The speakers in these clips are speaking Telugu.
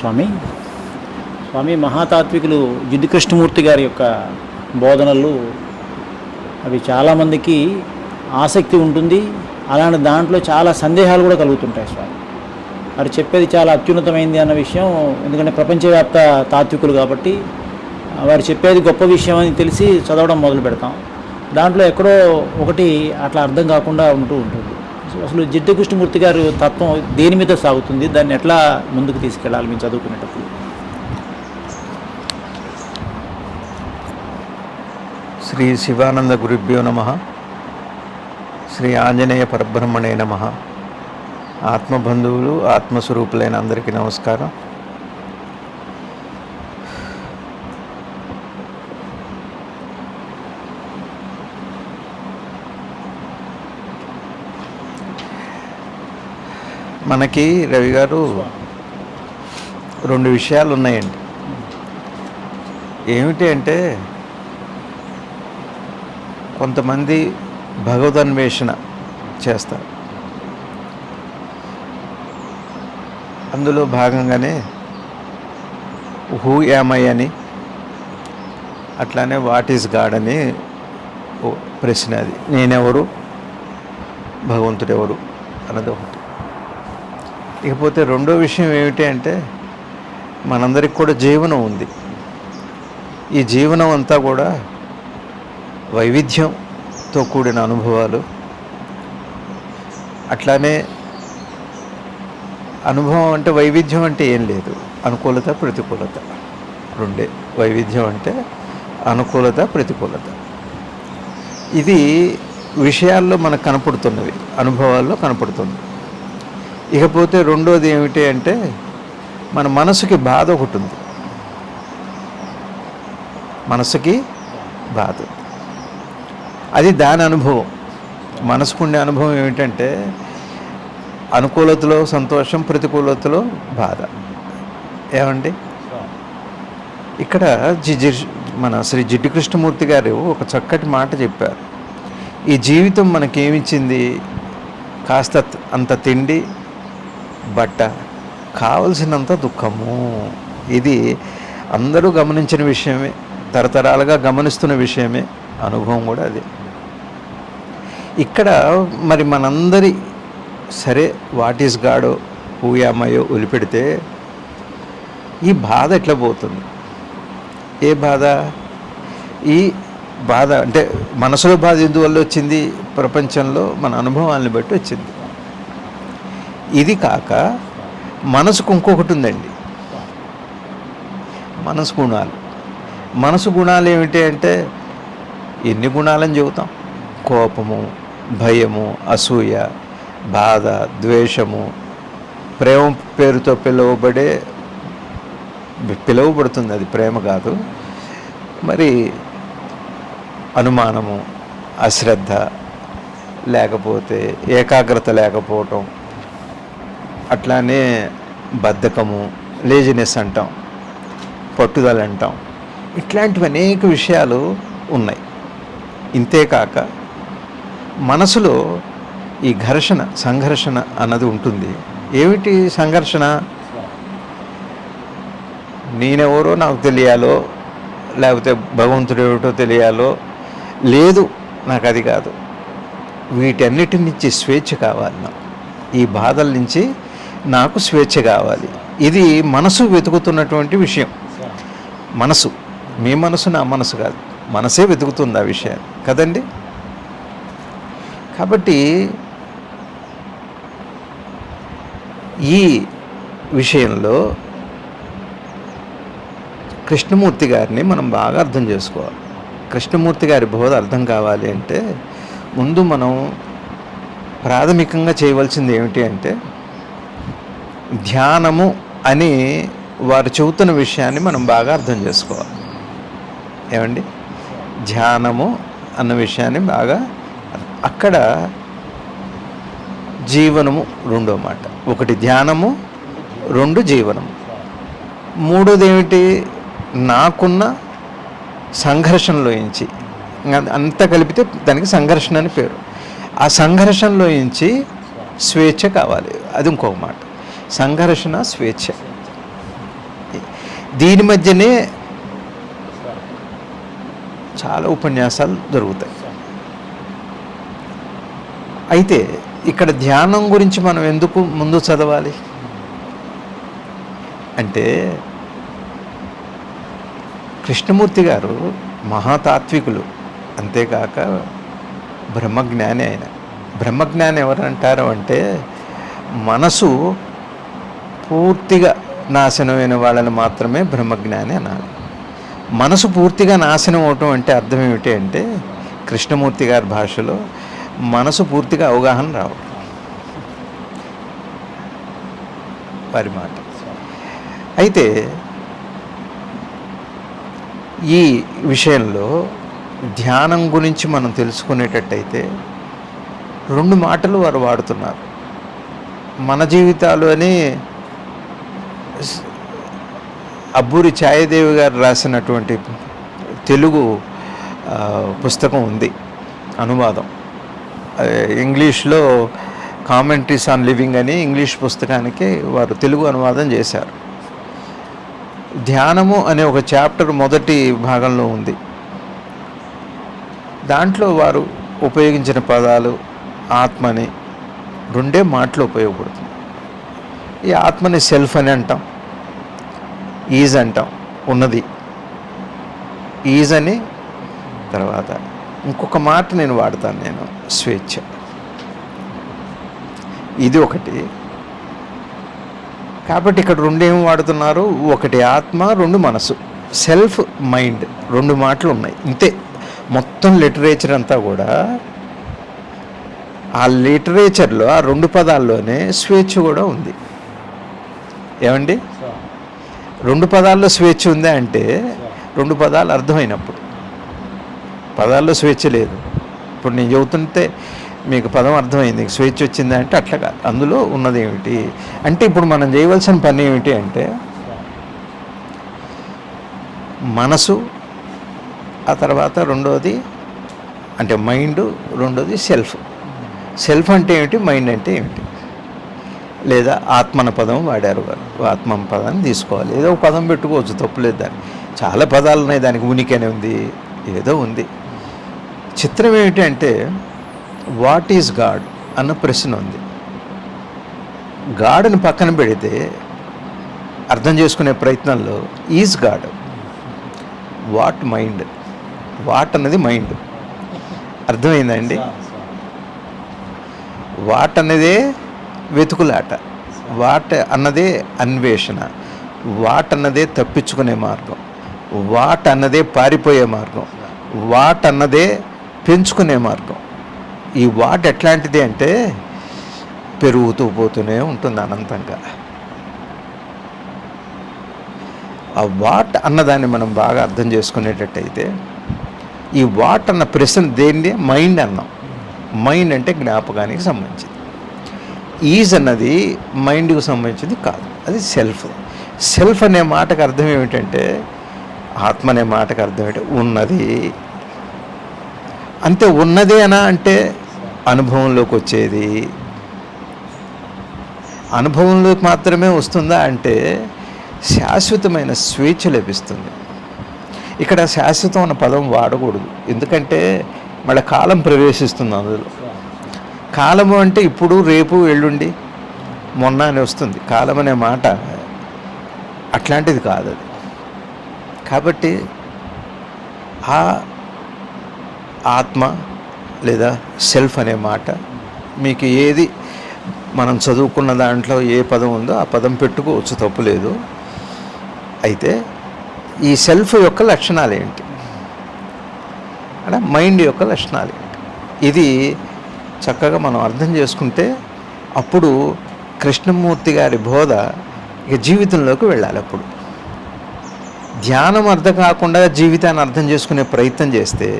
స్వామి స్వామి మహాతాత్వికులు జిడ్డు కృష్ణమూర్తి గారి యొక్క బోధనలు అవి చాలామందికి ఆసక్తి ఉంటుంది. అలాంటి దాంట్లో చాలా సందేహాలు కూడా కలుగుతుంటాయి. స్వామి వారు చెప్పేది చాలా అత్యున్నతమైంది అన్న విషయం, ఎందుకంటే ప్రపంచవ్యాప్త తాత్వికులు కాబట్టి వారు చెప్పేది గొప్ప విషయం అని తెలిసి చదవడం మొదలు పెడతాం. దాంట్లో ఎక్కడో ఒకటి అట్లా అర్థం కాకుండా ఉంటుంది. అసలు జిడ్డు కృష్ణమూర్తి గారు తత్వం దేని మీద సాగుతుంది, దాన్ని ఎట్లా ముందుకు తీసుకెళ్ళాలి మేము చదువుకునేటప్పుడు? శ్రీ శివానంద గురుభ్యో నమః. శ్రీ ఆంజనేయ పరబ్రహ్మణే నమః. ఆత్మబంధువులు ఆత్మస్వరూపులైన అందరికీ నమస్కారం. మనకి రవి గారు రెండు విషయాలు ఉన్నాయండి. ఏమిటి అంటే, కొంతమంది భగవదన్వేషణ చేస్తారు. అందులో భాగంగానే హూ యామ్ ఐ అని, అట్లానే వాట్ ఈజ్ గాడ్ అని ప్రశ్న. అది నేనెవరు, భగవంతుడు ఎవరు అన్నది ఒకటి. ఇకపోతే రెండో విషయం ఏమిటి అంటే, మనందరికి కూడా జీవనం ఉంది. ఈ జీవనం అంతా కూడా వైవిధ్యంతో కూడిన అనుభవాలు. అట్లానే అనుభవం అంటే వైవిధ్యం అంటే ఏం లేదు, అనుకూలత ప్రతికూలత రెండే. వైవిధ్యం అంటే అనుకూలత ప్రతికూలత. ఇది విషయాల్లో మనకు కనపడుతున్నవి, అనుభవాల్లో కనపడుతుంది. ఇకపోతే రెండోది ఏమిటి అంటే, మన మనసుకి బాధ ఒకటి ఉంది. మనసుకి బాధ, అది దాని అనుభవం. మనసుకుండే అనుభవం ఏమిటంటే, అనుకూలతలో సంతోషం, ప్రతికూలతలో బాధ. ఏమండి, ఇక్కడ మన శ్రీ జిడ్డు కృష్ణమూర్తి గారు ఒక చక్కటి మాట చెప్పారు. ఈ జీవితం మనకేమిచ్చింది? కాస్త అంత తిండి, బట్ట, కావలసినంత దుఃఖము. ఇది అందరూ గమనించిన విషయమే, తరతరాలుగా గమనిస్తున్న విషయమే. అనుభవం కూడా అదే. ఇక్కడ మరి మనందరి సరే వాట్ ఈస్ గాడో హూ యామ్ ఐయో వదిలిపెడితే ఈ బాధ ఎట్లా పోతుంది? ఏ బాధ? ఈ బాధ అంటే మనసులో బాధ ఎందువల్ల వచ్చింది? ప్రపంచంలో మన అనుభవాలను బట్టి వచ్చింది. ఇది కాక మనసుకు ఇంకొకటి ఉందండి, మనసు గుణాలు. మనసు గుణాలు ఏమిటి అంటే, ఎన్ని గుణాలని చెబుతాం? కోపము, భయము, అసూయ, బాధ, ద్వేషము, ప్రేమ పేరుతో పిలువబడుతుంది, అది ప్రేమ కాదు. మరి అనుమానము, అశ్రద్ధ, లేకపోతే ఏకాగ్రత లేకపోవటం, అట్లానే బద్ధకము, లేజినెస్ అంటాం, పట్టుదల అంటాం. ఇట్లాంటివి అనేక విషయాలు ఉన్నాయి. ఇంతేకాక మనసులో ఈ ఘర్షణ, సంఘర్షణ అన్నది ఉంటుంది. ఏమిటి సంఘర్షణ? నేనెవరో నాకు తెలియాలో, లేకపోతే భగవంతుడు ఏమిటో తెలియాలో, లేదు నాకు అది కాదు. వీటన్నిటి నుంచి స్వేచ్ఛ కావాలి నాకు. ఈ బాధల నుంచి నాకు స్వేచ్ఛ కావాలి. ఇది మనసు వెతుకుతున్నటువంటి విషయం. మనసు, మీ మనసు నా మనసు కాదు, మనసే వెతుకుతుంది ఆ విషయాన్ని కదండి. కాబట్టి ఈ విషయంలో కృష్ణమూర్తి గారిని మనం బాగా అర్థం చేసుకోవాలి. కృష్ణమూర్తి గారి బోధ అర్థం కావాలి అంటే, ముందు మనం ప్రాథమికంగా చేయవలసింది ఏమిటి అంటే, ధ్యానము అని వారు చెబుతున్న విషయాన్ని మనం బాగా అర్థం చేసుకోవాలి. ఏమండి, ధ్యానము అన్న విషయాన్ని బాగా, అక్కడ జీవనము రెండో మాట. ఒకటి ధ్యానము, రెండు జీవనము. మూడోది ఏమిటి? నాకున్న సంఘర్షణలోంచి, అంతా కలిపితే దానికి సంఘర్షణ అని పేరు. ఆ సంఘర్షణలోంచి స్వేచ్ఛ కావాలి, అది ఇంకొక మాట. సంఘర్షణ, స్వేచ్ఛ దీని మధ్యనే చాలా ఉపన్యాసాలు జరుగుతాయి. అయితే ఇక్కడ ధ్యానం గురించి మనం ఎందుకు ముందు చదవాలి అంటే, కృష్ణమూర్తి గారు మహాతాత్వికులు, అంతేకాక బ్రహ్మజ్ఞాని. ఆయన బ్రహ్మజ్ఞాని ఎవరంటారు అంటే, మనసు పూర్తిగా నాశనమైన వాళ్ళని మాత్రమే బ్రహ్మజ్ఞాని అనాలి. మనసు పూర్తిగా నాశనం అవటం అంటే అర్థం ఏమిటి అంటే, కృష్ణమూర్తి గారి భాషలో మనసు పూర్తిగా అవగాహన రావడం, వారి మాట. అయితే ఈ విషయంలో ధ్యానం గురించి మనం తెలుసుకునేటట్టయితే 2 మాటలు వారు వాడుతున్నారు. మన జీవితాల్లోనే అబ్బూరి ఛాయాదేవి గారు రాసినటువంటి తెలుగు పుస్తకం ఉంది, అనువాదం. ఇంగ్లీష్లో కామెంట్రీస్ ఆన్ లివింగ్ అని ఇంగ్లీష్ పుస్తకానికి వారు తెలుగు అనువాదం చేశారు. ధ్యానము అనే ఒక చాప్టర్ మొదటి భాగంలో ఉంది. దాంట్లో వారు ఉపయోగించిన పదాలు ఆత్మని 2 మాటలు ఉపయోగపడుతుంది. ఈ ఆత్మని సెల్ఫ్ అని అంటాం, ఈజ్ అంటాం, ఉన్నది ఈజ్ అని. తర్వాత ఇంకొక మాట నేను వాడతాను, నేను స్వేచ్ఛ. ఇది ఒకటి. కాబట్టి ఇక్కడ 2 ఏమి వాడుతున్నారు, 1 ఆత్మ, 2 మనసు, సెల్ఫ్, మైండ్, 2 మాటలు ఉన్నాయి. ఇంతే మొత్తం లిటరేచర్ అంతా కూడా. ఆ లిటరేచర్లో ఆ 2 పదాల్లోనే స్వేచ్ఛ కూడా ఉంది. ఏమండి, 2 పదాల్లో స్వేచ్ఛ ఉందా అంటే 2 పదాలు అర్థమైనప్పుడు. పదాల్లో స్వేచ్ఛ లేదు. ఇప్పుడు నేను చెబుతుంటే మీకు పదం అర్థమైంది, స్వేచ్ఛ వచ్చిందా అంటే అట్లా కాదు. అందులో ఉన్నది ఏమిటి అంటే, ఇప్పుడు మనం చేయవలసిన పని ఏమిటి అంటే, మనసు, ఆ తర్వాత 2వది అంటే మైండ్, 2వది సెల్ఫ్. సెల్ఫ్ అంటే ఏమిటి, మైండ్ అంటే ఏమిటి, లేదా ఆత్మన పదం వాడారు వారు, ఆత్మ పదాన్ని తీసుకోవాలి. ఏదో ఒక పదం పెట్టుకోవచ్చు, తప్పులేదు. దాన్ని చాలా పదాలు ఉన్నాయి, దానికి ఉనికి అని ఉంది, ఏదో ఉంది. చిత్రం ఏమిటి అంటే, వాట్ ఈజ్ గాడ్ అన్న ప్రశ్న ఉంది. గాడ్ని పక్కన పెడితే అర్థం చేసుకునే ప్రయత్నంలో is God, what mind, what అన్నది మైండ్. అర్థమైందండి? వాట్ అన్నదే వెతుకులాట, వాట్ అన్నదే అన్వేషణ, వాట్ అన్నదే తప్పించుకునే మార్గం, వాట్ అన్నదే పారిపోయే మార్గం, వాట్ అన్నదే పెంచుకునే మార్గం. ఈ వాట్ ఎట్లాంటిది అంటే పెరుగుతూ పోతూనే ఉంటుంది అనంతంగా. ఆ వాట్ అన్నదాన్ని మనం బాగా అర్థం చేసుకునేటట్టయితే, ఈ వాట్ అన్న ప్రశ్న దేన్ని మైండ్ అన్నాం. మైండ్ అంటే జ్ఞాపకానికి సంబంధించింది. ఈజ్ అన్నది మైండ్కి సంబంధించింది కాదు, అది సెల్ఫ్. సెల్ఫ్ అనే మాటకు అర్థం ఏమిటంటే, ఆత్మ అనే మాటకు అర్థం ఏంటి, ఉన్నది. అంతే. ఉన్నదే అనా అంటే అనుభవంలోకి వచ్చేది. అనుభవంలోకి మాత్రమే వస్తుందా అంటే శాశ్వతమైన స్వేచ్ఛ లభిస్తుంది. ఇక్కడ శాశ్వతం అన్న పదం వాడకూడదు, ఎందుకంటే మళ్ళీ కాలం ప్రవేశిస్తుంది అందులో. కాలము అంటే ఇప్పుడు, రేపు, ఎల్లుండి, మొన్న అని వస్తుంది. కాలం అనే మాట అట్లాంటిది కాదు అది. కాబట్టి ఆ ఆత్మ లేదా సెల్ఫ్ అనే మాట మీకు ఏది మనం చదువుకున్న దాంట్లో ఏ పదం ఉందో ఆ పదం పెట్టుకోవచ్చు, తప్పులేదు. అయితే ఈ సెల్ఫ్ యొక్క లక్షణాలు ఏంటి అంటే మైండ్ యొక్క లక్షణాలు ఏంటి, ఇది చక్కగా మనం అర్థం చేసుకుంటే అప్పుడు కృష్ణమూర్తి గారి బోధ ఇక జీవితంలోకి వెళ్ళాలి. అప్పుడు ధ్యానం అర్థం కాకుండా జీవితాన్ని అర్థం చేసుకునే ప్రయత్నం చేస్తే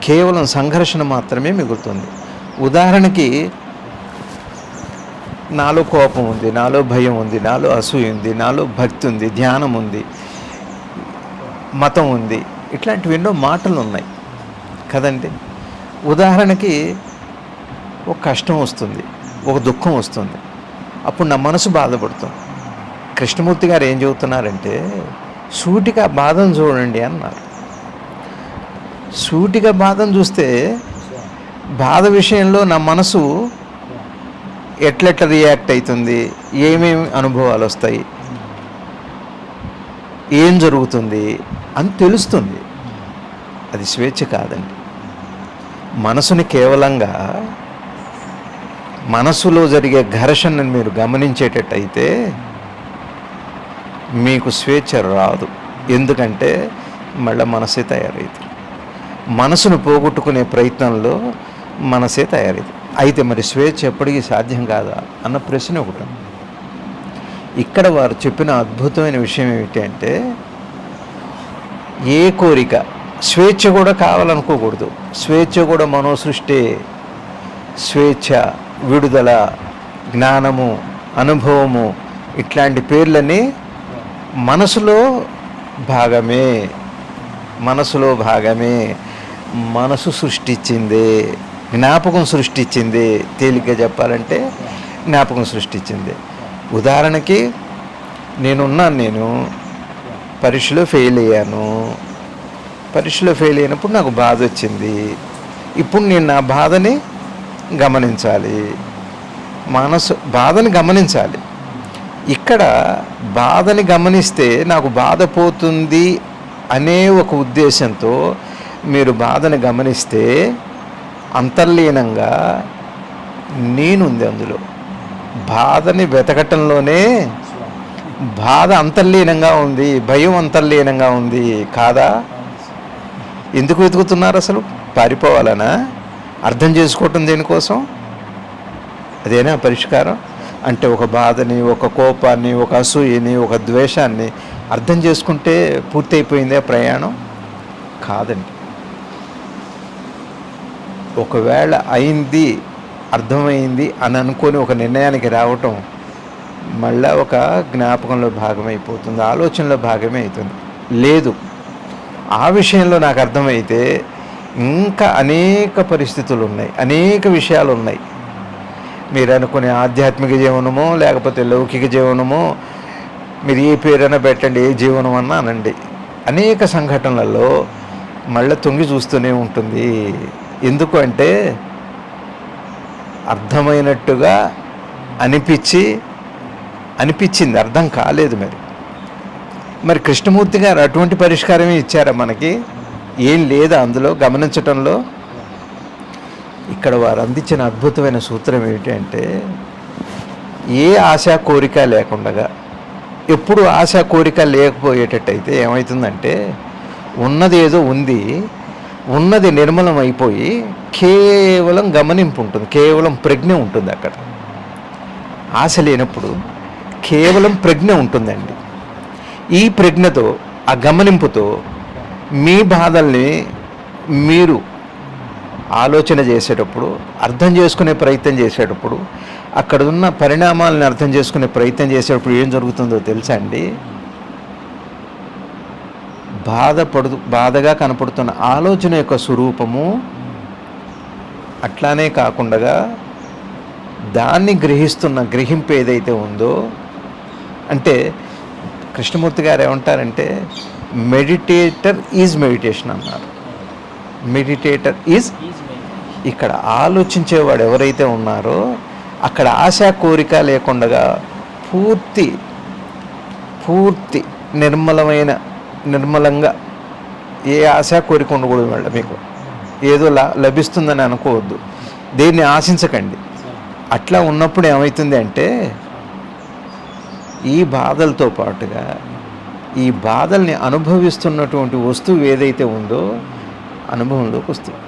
కేవలం సంఘర్షణ మాత్రమే మిగులుతుంది. ఉదాహరణకి, నాలో కోపం ఉంది, నాలో భయం ఉంది, నాలో అసూయ ఉంది, నాలో భక్తి ఉంది, ధ్యానం ఉంది, మతం ఉంది, ఇట్లాంటివి ఎన్నో మాటలు ఉన్నాయి కదండి. ఉదాహరణకి ఒక కష్టం వస్తుంది, ఒక దుఃఖం వస్తుంది, అప్పుడు నా మనసు బాధపడుతుంది. కృష్ణమూర్తి గారు ఏం చెబుతున్నారంటే, సూటిగా బాధను చూడండి అన్నారు. సూటిగా బాధను చూస్తే బాధ విషయంలో నా మనసు ఎట్లెట్లా రియాక్ట్ అవుతుంది, ఏమేమి అనుభవాలు వస్తాయి, ఏం జరుగుతుంది అని తెలుస్తుంది. అది స్వేచ్ఛ కాదండి. మనసుని కేవలంగా మనసులో జరిగే ఘర్షణను మీరు గమనించేటట్టయితే మీకు స్వేచ్ఛ రాదు. ఎందుకంటే మళ్ళీ మనసే తయారైంది. మనసును పోగొట్టుకునే ప్రయత్నంలో మనసే తయారైంది. అయితే మరి స్వేచ్ఛ ఎప్పటికీ సాధ్యం కాదా అన్న ప్రశ్న ఒకటి. ఇక్కడ వారు చెప్పిన అద్భుతమైన విషయం ఏమిటి అంటే, ఏ కోరిక, స్వేచ్ఛ కూడా కావాలనుకోకూడదు. స్వేచ్ఛ కూడా మనోసృష్టి. స్వేచ్ఛ, విడుదల, జ్ఞానము, అనుభవము ఇట్లాంటి పేర్లని మనసులో భాగమే. మనసులో భాగమే. మనసు సృష్టించింది, జ్ఞాపకం సృష్టించింది. తేలిగ్గా చెప్పాలంటే జ్ఞాపకం సృష్టించింది. ఉదాహరణకి నేను పరీక్షలో ఫెయిల్ అయ్యాను. పరీక్షలో ఫెయిల్ అయినప్పుడు నాకు బాధ వచ్చింది. ఇప్పుడు నేను నా బాధని గమనించాలి. బాధని గమనించాలి. ఇక్కడ బాధని గమనిస్తే నాకు బాధ పోతుంది అనే ఒక ఉద్దేశంతో మీరు బాధని గమనిస్తే అంతర్లీనంగా నేనుంది అందులో. బాధని వెతకటంలోనే బాధ అంతర్లీనంగా ఉంది, భయం అంతర్లీనంగా ఉంది కాదా? ఎందుకు వెతుకుతున్నారు అసలు? పారిపోవాలనా? అర్థం చేసుకోవటం దేనికోసం? అదేనా పరిష్కారం? అంటే ఒక బాధని, ఒక కోపాన్ని, ఒక అసూయని, ఒక ద్వేషాన్ని అర్థం చేసుకుంటే పూర్తయిపోయిందే ప్రయాణం? కాదండి. ఒకవేళ అయింది, అర్థమైంది అని అనుకొని ఒక నిర్ణయానికి రావటం మళ్ళా ఒక జ్ఞాపకంలో భాగమైపోతుంది, ఆలోచనలో భాగమే అవుతుంది. లేదు, ఆ విషయంలో నాకు అర్థమైతే ఇంకా అనేక పరిస్థితులు ఉన్నాయి, అనేక విషయాలు ఉన్నాయి. మీరు అనుకునే ఆధ్యాత్మిక జీవనమో లేకపోతే లౌకిక జీవనమో, మీరు ఏ పేరైనా పెట్టండి, ఏ జీవనం అన్నా అనండి, అనేక సంఘటనలలో మళ్ళీ తొంగి చూస్తూనే ఉంటుంది. ఎందుకు అంటే అర్థమైనట్టుగా అనిపించింది, అర్థం కాలేదు. మరి కృష్ణమూర్తి గారు అటువంటి పరిష్కారమే ఇచ్చారా మనకి? ఏం లేదా అందులో గమనించటంలో? ఇక్కడ వారు అందించిన అద్భుతమైన సూత్రం ఏమిటంటే, ఏ ఆశా కోరిక లేకుండా, ఎప్పుడు ఆశా కోరిక లేకపోయేటట్టయితే ఏమవుతుందంటే, ఉన్నది ఏదో ఉంది, ఉన్నది నిర్మలం అయిపోయి కేవలం గమనింపు ఉంటుంది, కేవలం ప్రజ్ఞ ఉంటుంది. అక్కడ ఆశ లేనప్పుడు కేవలం ప్రజ్ఞ ఉంటుందండి. ఈ ప్రజ్ఞతో, ఆ గమనింపుతో మీ బాధల్ని మీరు ఆలోచన చేసేటప్పుడు, అర్థం చేసుకునే ప్రయత్నం చేసేటప్పుడు, అక్కడ ఉన్న పరిణామాలను అర్థం చేసుకునే ప్రయత్నం చేసేటప్పుడు ఏం జరుగుతుందో తెలుసా అండి? బాధగా కనపడుతున్న ఆలోచన యొక్క స్వరూపము అట్లానే కాకుండా దాన్ని గ్రహింపు ఏదైతే ఉందో, అంటే కృష్ణమూర్తి గారు ఏమంటారంటే, మెడిటేటర్ ఈజ్ మెడిటేషన్ అన్నారు. మెడిటేటర్ ఈజ్, ఇక్కడ ఆలోచించేవాడు ఎవరైతే ఉన్నారో అక్కడ ఆశా కోరిక లేకుండా పూర్తి నిర్మలంగా, ఏ ఆశా కోరిక ఉండకూడదు. మళ్ళీ మీకు ఏదో లభిస్తుందని అనుకోవద్దు, దేన్ని ఆశించకండి. అట్లా ఉన్నప్పుడు ఏమవుతుంది అంటే, ఈ బాధలతో పాటుగా ఈ బాధల్ని అనుభవిస్తున్నటువంటి వస్తువు ఏదైతే ఉందో అనుభవంలోకి వస్తుంది.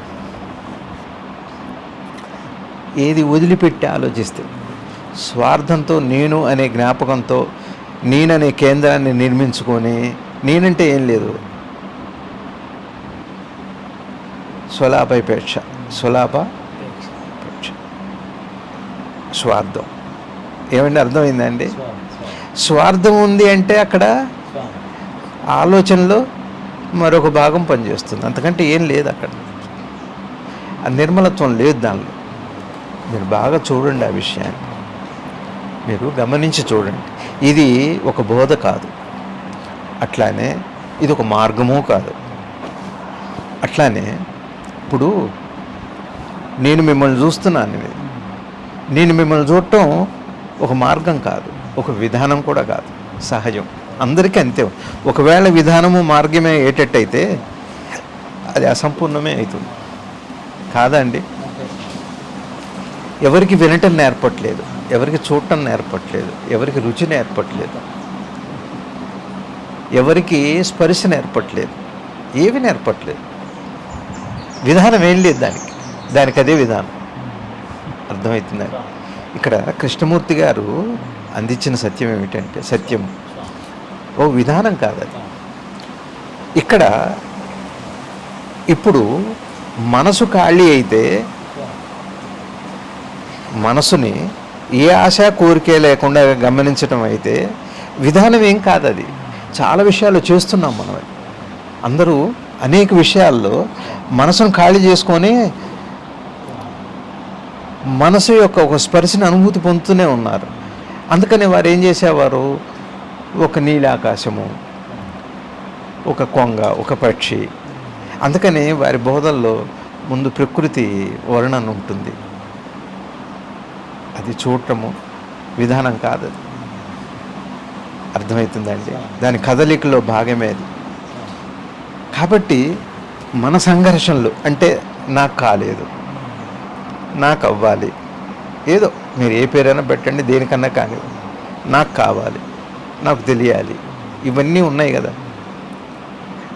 ఏది వదిలిపెట్టి ఆలోచిస్తే, స్వార్థంతో, నేను అనే జ్ఞాపకంతో, నేననే కేంద్రాన్ని నిర్మించుకొని, నేనంటే ఏం లేదు, స్వలాపేక్ష, స్వార్థం. ఏమంటే అర్థమైందండి? స్వార్థం ఉంది అంటే అక్కడ ఆలోచనలో మరొక భాగం పనిచేస్తుంది, అంతకంటే ఏం లేదు అక్కడ. ఆ నిర్మలత్వం లేదు దానిలో. మీరు బాగా చూడండి, ఆ విషయాన్ని మీరు గమనించి చూడండి. ఇది ఒక బోధ కాదు. అట్లానే ఇది ఒక మార్గము కాదు. అట్లానే ఇప్పుడు నేను మిమ్మల్ని చూస్తున్నాను, నేను మిమ్మల్ని చూడటం ఒక మార్గం కాదు, ఒక విధానం కూడా కాదు, సహజం. అందరికీ అంతే. ఒకవేళ విధానము మార్గమే అయ్యేటట్టయితే అది అసంపూర్ణమే అవుతుంది కాదండి. ఎవరికి వినటం నేర్పట్లేదు, ఎవరికి చూడటం నేర్పట్లేదు, ఎవరికి రుచి నేర్పట్లేదు, ఎవరికి స్పర్శ నేర్పట్లేదు, ఏవి నేర్పట్లేదు. విధానం ఏం లేదు దానికి అదే విధానం. అర్థమవుతుందండి. ఇక్కడ కృష్ణమూర్తి గారు అందించిన సత్యం ఏమిటంటే, సత్యం ఓ విధానం కాదు అది. ఇక్కడ ఇప్పుడు మనసు ఖాళీ అయితే, మనసుని ఏ ఆశ కోరిక లేకుండా గమనించటం అయితే విధానం ఏం కాదు అది. చాలా విషయాలు చేస్తున్నాం మనం. అందరూ అనేక విషయాల్లో మనసును ఖాళీ చేసుకొని మనసు యొక్క ఒక స్పర్శని అనుభూతి పొందుతూనే ఉన్నారు. అందుకని వారు ఏం చేసేవారు, ఒక నీలాకాశము, ఒక కొంగ, ఒక పక్షి. అందుకని వారి బోధల్లో ముందు ప్రకృతి వర్ణన ఉంటుంది. అది చూడటము విధానం కాదు, అది అర్థమవుతుందండి. దాని కదలికలో భాగమే అది. కాబట్టి మన సంఘర్షణలు అంటే నాకు కాలేదు, నాకు అవ్వాలి, ఏదో మీరు ఏ పేరైనా పెట్టండి, దేనికన్నా కానీ నాకు కావాలి, నాకు తెలియాలి, ఇవన్నీ ఉన్నాయి కదా.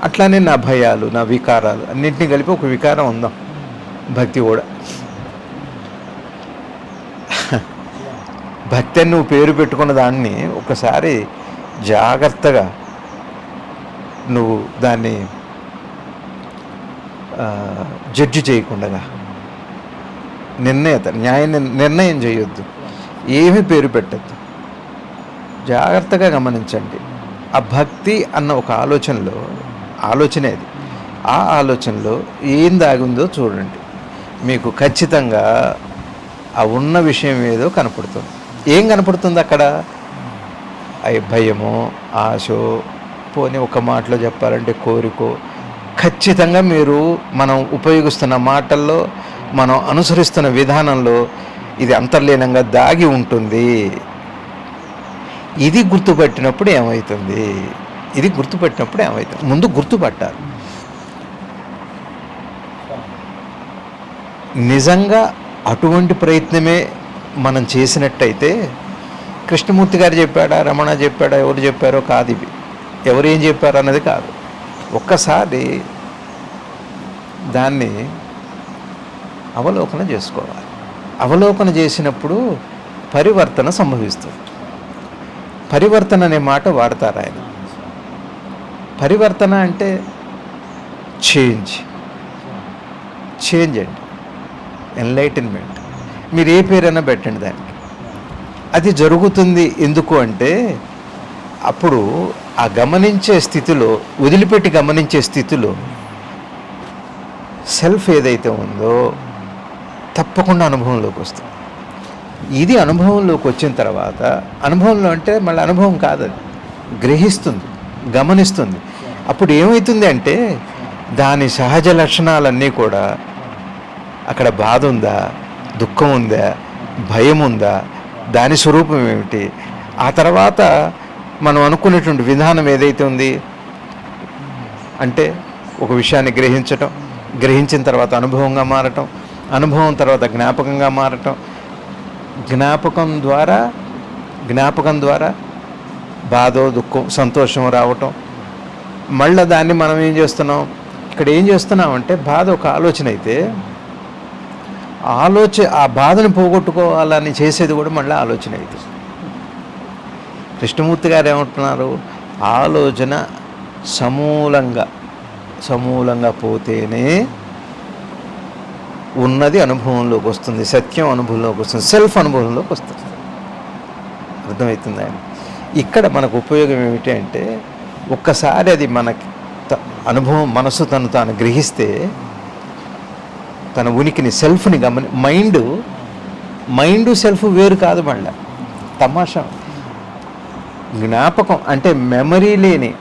అట్లానే నా భయాలు, నా వికారాలు అన్నింటినీ కలిపి ఒక వికారం ఉందాం. భక్తి కూడా భక్తి అని నువ్వు పేరు పెట్టుకున్న దాన్ని ఒకసారి జాగ్రత్తగా నువ్వు దాన్ని జడ్జి చేయకుండా, నిర్ణయం చేయొద్దు, ఏమీ పేరు పెట్టద్దు, జాగ్రత్తగా గమనించండి. ఆ భక్తి అన్న ఒక ఆలోచనే అది. ఆ ఆలోచనలో ఏం దాగుందో చూడండి, మీకు ఖచ్చితంగా ఆ ఉన్న విషయం ఏదో కనపడుతుంది. ఏం కనపడుతుంది అక్కడ? భయమో, ఆశో, పోనీ ఒక మాటలో చెప్పాలంటే కోరికో, ఖచ్చితంగా మీరు మనం ఉపయోగిస్తున్న మాటల్లో, మనం అనుసరిస్తున్న విధానంలో ఇది అంతర్లీనంగా దాగి ఉంటుంది. ఇది గుర్తుపట్టినప్పుడు ఏమవుతుంది? ముందు గుర్తుపట్టాలి. నిజంగా అటువంటి ప్రయత్నమే మనం చేసినట్టయితే, కృష్ణమూర్తి గారు చెప్పాడా, రమణ చెప్పాడా, ఎవరు చెప్పారో కాదు, ఇవి ఎవరు ఏం చెప్పారు అన్నది కాదు. ఒక్కసారి దాన్ని అవలోకన చేసుకోవాలి. అవలోకన చేసినప్పుడు పరివర్తన సంభవిస్తుంది. పరివర్తన అనే మాట వాడతారు ఆయన. పరివర్తన అంటే చేంజ్ అండి, ఎన్లైటన్మెంట్. మీరు ఏ పేరైనా పెట్టండి దానికి. అది జరుగుతుంది ఎందుకు అంటే, అప్పుడు ఆ గమనించే స్థితిలో, వదిలిపెట్టి గమనించే స్థితిలో సెల్ఫ్ ఏదైతే ఉందో తప్పకుండా అనుభవంలోకి వస్తుంది. ఇది అనుభవంలోకి వచ్చిన తర్వాత, అనుభవంలో అంటే మళ్ళీ అనుభవం కాదు, అది గ్రహిస్తుంది, గమనిస్తుంది. అప్పుడు ఏమవుతుంది అంటే, దాని సహజ లక్షణాలన్నీ కూడా, అక్కడ బాధ ఉందా, దుఃఖం ఉందా, భయం ఉందా, దాని స్వరూపం ఏమిటి, ఆ తర్వాత మనం అనుకునేటువంటి విధానం ఏదైతే ఉంది అంటే, ఒక విషయాన్ని గ్రహించిన తర్వాత అనుభవంగా మారటం, అనుభవం తర్వాత జ్ఞాపకంగా మారటం, జ్ఞాపకం ద్వారా బాధో, దుఃఖం, సంతోషం రావటం. మళ్ళీ దాన్ని మనం ఏం చేస్తున్నాం అంటే, బాధ ఒక ఆలోచన అయితే, ఆ బాధను పోగొట్టుకోవాలని చేసేది కూడా మళ్ళీ ఆలోచన అవుతుంది. కృష్ణమూర్తి గారు ఏమంటున్నారు, ఆలోచన సమూలంగా పోతేనే ఉన్నది అనుభవంలోకి వస్తుంది, సత్యం అనుభవంలోకి వస్తుంది, సెల్ఫ్ అనుభవంలోకి వస్తుంది. అర్థమవుతుంది ఆయన. ఇక్కడ మనకు ఉపయోగం ఏమిటి అంటే, ఒక్కసారి అది మనకి అనుభవం, మనసు తాను గ్రహిస్తే, తన ఉనికిని, సెల్ఫ్ని మైండ్ సెల్ఫ్ వేరు కాదు. మళ్ళీ తమాషా, జ్ఞాపకం అంటే మెమరీ లేని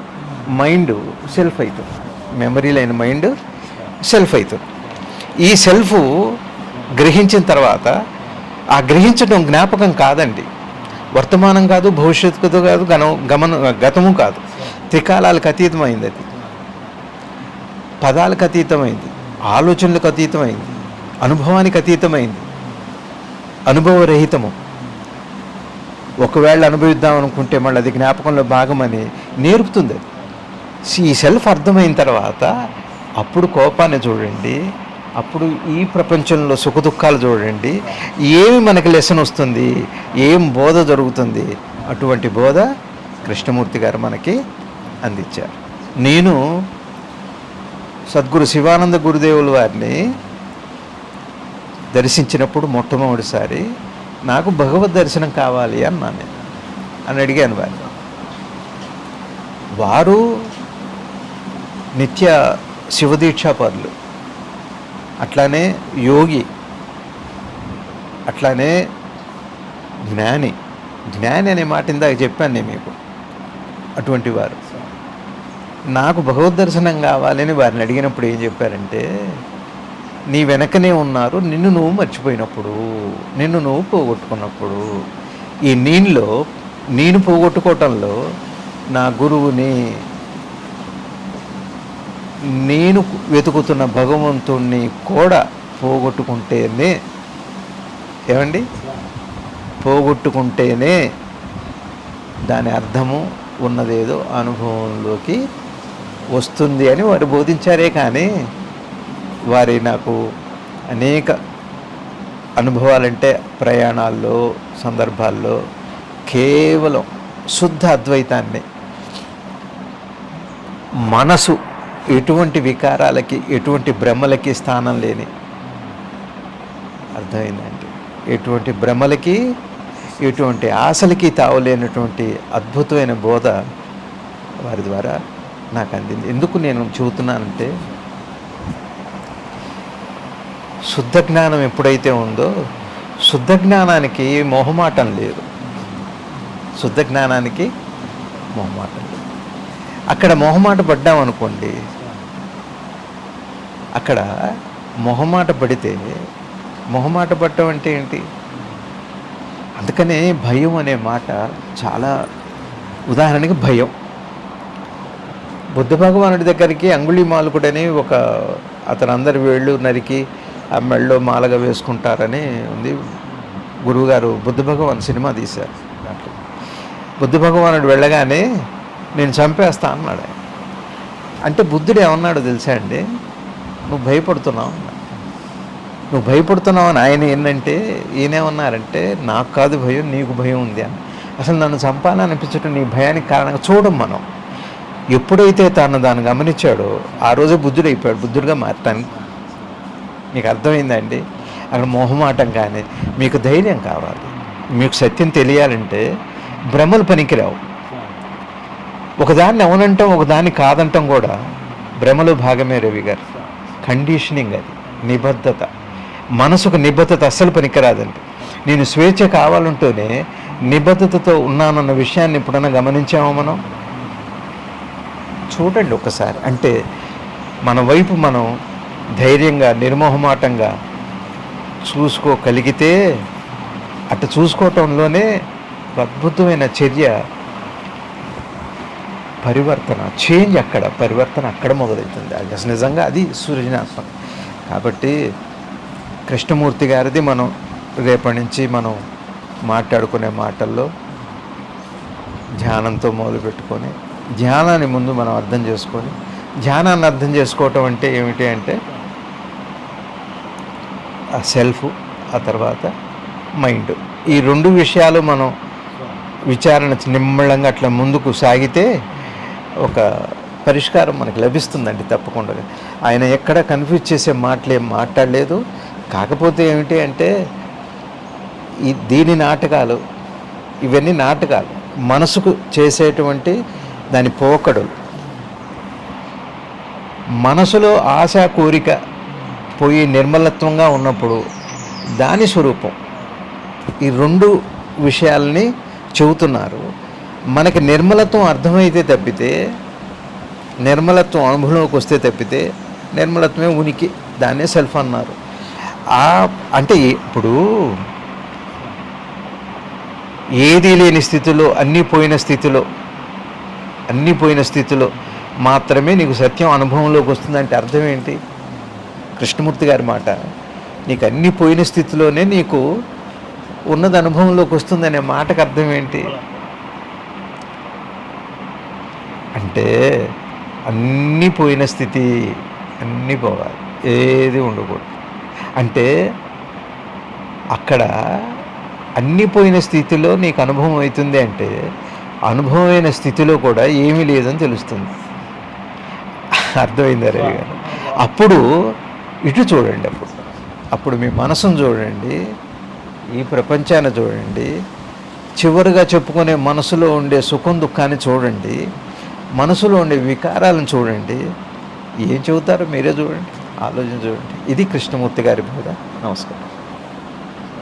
మైండ్ సెల్ఫ్ అవుతుంది, మెమరీ లేని మైండ్ సెల్ఫ్ అవుతుంది. ఈ సెల్ఫ్ గ్రహించిన తర్వాత ఆ గ్రహించడం జ్ఞాపకం కాదండి, వర్తమానం కాదు, భవిష్యత్తు కాదు, గతము కాదు, త్రికాలాలకు అతీతమైంది. అది పదాలకు అతీతమైంది, ఆలోచనలకు అతీతమైంది, అనుభవానికి అతీతమైంది, అనుభవరహితము. ఒకవేళ అనుభవిద్దాం అనుకుంటే మళ్ళీ అది జ్ఞాపకంలో భాగమని నేర్పుతుంది. అది ఈ సెల్ఫ్ అర్థమైన తర్వాత అప్పుడు కోపాన్ని చూడండి, అప్పుడు ఈ ప్రపంచంలో సుఖదుఖాలు చూడండి, ఏమి మనకి లెసన్ వస్తుంది, ఏం బోధ జరుగుతుంది. అటువంటి బోధ కృష్ణమూర్తి గారు మనకి అందించారు. నేను సద్గురు శివానంద గురుదేవుల వారిని దర్శించినప్పుడు మొట్టమొదటిసారి నాకు భగవద్ దర్శనం కావాలి అన్నాను అని అడిగాను. వారు నిత్య శివదీక్షాపరులు, అట్లానే యోగి, అట్లానే జ్ఞాని. జ్ఞాని అనే మాట ఇందాక చెప్పాను నేను మీకు. అటువంటి వారు నాకు భగవద్ దర్శనం కావాలని వారిని అడిగినప్పుడు ఏం చెప్పారంటే, నీ వెనకనే ఉన్నారు, నిన్ను నువ్వు మర్చిపోయినప్పుడు, నిన్ను నువ్వు పోగొట్టుకున్నప్పుడు. ఈ నేను పోగొట్టుకోవటంలో నా గురువుని, నేను వెతుకుతున్న భగవంతుణ్ణి కూడా పోగొట్టుకుంటేనే, ఏమండి, పోగొట్టుకుంటేనే దాని అర్థము ఉన్నదేదో అనుభవంలోకి వస్తుంది అని వారు బోధించారే. కానీ వారి నాకు అనేక అనుభవాలంటే ప్రయాణాల్లో, సందర్భాల్లో కేవలం శుద్ధ అద్వైతాన్ని, మనసు ఎటువంటి వికారాలకి, ఎటువంటి భ్రమలకి స్థానం లేని, అర్థమైందండి, ఎటువంటి భ్రమలకి, ఎటువంటి ఆశలకి తావలేనటువంటి అద్భుతమైన బోధ వారి ద్వారా నాకు అందింది. ఎందుకు నేను చెబుతున్నానంటే, శుద్ధ జ్ఞానం ఎప్పుడైతే ఉందో, శుద్ధ జ్ఞానానికి మొహమాటం లేదు. శుద్ధ జ్ఞానానికి మొహమాటం లేదు. అక్కడ మొహమాట పడ్డామనుకోండి, అక్కడ మొహమాట పడితే, మొహమాట పడటం అంటే ఏంటి? అందుకనే భయం అనే మాట చాలా, ఉదాహరణకి భయం. బుద్ధ భగవానుడి దగ్గరికి అంగుళీమాలకుడని ఒక అతను అందరి వేళ్ళు నరికి ఆ మెళ్ళలో మాలగా వేసుకుంటారని ఉంది. గురువుగారు బుద్ధ భగవాన్ సినిమా తీశారు. దాంట్లో బుద్ధ భగవానుడు వెళ్ళగానే నేను చంపేస్తా అన్నాడు. అంటే బుద్ధుడు ఏమన్నాడో తెలుసా అండి, నువ్వు భయపడుతున్నావు, నువ్వు భయపడుతున్నావు అని ఆయన ఏంటంటే, ఈయనేమన్నారంటే, నాకు కాదు భయం, నీకు భయం ఉంది అని. అసలు నన్ను చంపాలని అనిపించడం నీ భయానికి కారణంగా చూడం. మనం ఎప్పుడైతే తాను దాన్ని గమనించాడో ఆ రోజే బుద్ధుడు అయిపోయాడు, బుద్ధుడిగా మారటానికి. మీకు అర్థమైందండి? అక్కడ మొహమాటం కానీ, మీకు ధైర్యం కావాలి. మీకు సత్యం తెలియాలంటే భ్రమలు పనికిరావు. ఒకదాన్ని అవునంటాం, ఒకదాన్ని కాదంటాం కూడా భ్రమలో భాగమే. రవి గారు, కండిషనింగ్, అది నిబద్ధత. మనసుకు నిబద్ధత అస్సలు పనికిరాదండి. నేను స్వేచ్ఛ కావాలంటూనే నిబద్ధతతో ఉన్నానన్న విషయాన్ని ఎప్పుడన్నా గమనించామో మనం? చూడండి ఒకసారి. అంటే మన వైపు మనం ధైర్యంగా, నిర్మోహమాటంగా చూసుకోగలిగితే, అటు చూసుకోవటంలోనే అద్భుతమైన చర్య, పరివర్తన, చేంజ్ అక్కడ, పరివర్తన అక్కడ మొదలవుతుంది. అది అసలు నిజంగా అది సృజనాత్మకం. కాబట్టి కృష్ణమూర్తి గారిది మనం రేపటి నుంచి మనం మాట్లాడుకునే మాటల్లో ధ్యానంతో మొదలుపెట్టుకొని, ధ్యానాన్ని ముందు మనం అర్థం చేసుకొని, ధ్యానాన్ని అర్థం చేసుకోవటం అంటే ఏమిటి అంటే, ఆ సెల్ఫ్, ఆ తర్వాత మైండ్, ఈ రెండు విషయాలు మనం విచారణ నిమ్మళంగా అట్లా ముందుకు సాగితే ఒక పరిష్కారం మనకు లభిస్తుందండి తప్పకుండా. ఆయన ఎక్కడ కన్ఫ్యూజ్ చేసే మాటలు ఏం మాట్లాడలేదు. కాకపోతే ఏమిటి అంటే, దీని నాటకాలు, ఇవన్నీ నాటకాలు, మనసుకు చేసేటువంటి దాని పోకడలు. మనసులో ఆశ, కోరిక పోయి నిర్మలత్వంగా ఉన్నప్పుడు దాని స్వరూపం. ఈ రెండు విషయాలని చెబుతున్నారు. మనకి నిర్మలత్వం అర్థమైతే తప్పితే నిర్మలత్వం అనుభవంలోకి వస్తే తప్పితే నిర్మలత్వమే ఉనికి, దాన్నే సెల్ఫ్ అన్నారు. అంటే ఇప్పుడు ఏదీ లేని స్థితిలో, అన్నీ పోయిన స్థితిలో మాత్రమే నీకు సత్యం అనుభవంలోకి వస్తుందంటే అర్థం ఏంటి? కృష్ణమూర్తి గారి మాట, నీకు అన్నీ పోయిన స్థితిలోనే నీకు ఉన్నది అనుభవంలోకి వస్తుందనే మాటకు అర్థం ఏంటి? అంటే అన్నీ పోయిన స్థితి, అన్నీ పోవాలి, ఏది ఉండకూడదు. అంటే అక్కడ అన్నీ పోయిన స్థితిలో నీకు అనుభవం అవుతుంది అంటే అనుభవమైన స్థితిలో కూడా ఏమీ లేదని తెలుస్తుంది. అర్థమైందా రవి గారు? అప్పుడు ఇటు చూడండి, అప్పుడు మీ మనసును చూడండి, ఈ ప్రపంచాన్ని చూడండి, చివరిగా చెప్పుకునే మనసులో ఉండే సుఖం దుఃఖాన్ని చూడండి, మనసులో ఉండే వికారాలను చూడండి. ఏం చెబుతారో మీరే చూడండి, ఆలోచన చూడండి. ఇది కృష్ణమూర్తి గారి బోధ. నమస్కారం.